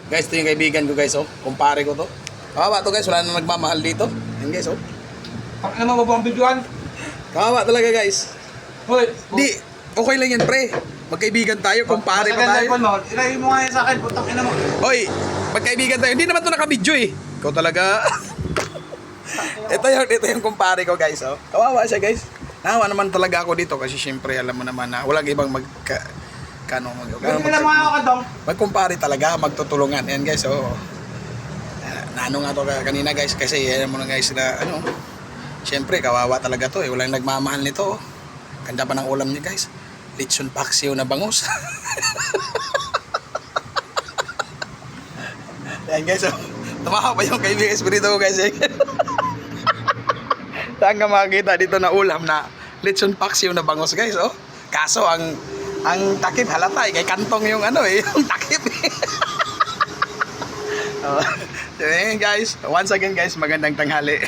Guys, ito yung kaibigan ko guys, oh. Kumpare ko to. Kawawa to guys, wala na nagmamahal dito. Yan guys, oh. Ang ina mo ba ang videoan? Kawawa talaga guys. Hoy, Di, okay lang yan pre. Magkaibigan tayo, kumpare pa tayo. Mo. Ilagay mo nga yan sa akin, putang ina mo. Hoy, magkaibigan tayo. Hindi naman to nakabidyo eh. Ikaw talaga. ito yung kumpare ko guys, oh. Kawawa siya guys. Nahawa naman talaga ako dito kasi syempre alam mo naman na walang ibang magkumpare talaga, magtutulungan. Yan guys, oh. Naano nga to kanina guys kasi alam mo na guys na ano. Syempre kawawa talaga to eh. Walang nagmamahal nito, oh. Ganda pa ng ulam niya guys. Lechon paksiw na bangus. Yan guys, oh. Tumawa pa yung kaibigan espiritu ko guys eh. Saan ka makakita dito na ulam na lechon paksiw na bangus guys, oh. Kaso ang takip halata eh, kay kantong yung ano eh, yung takip eh. Oh. So, guys, once again guys, magandang tanghali.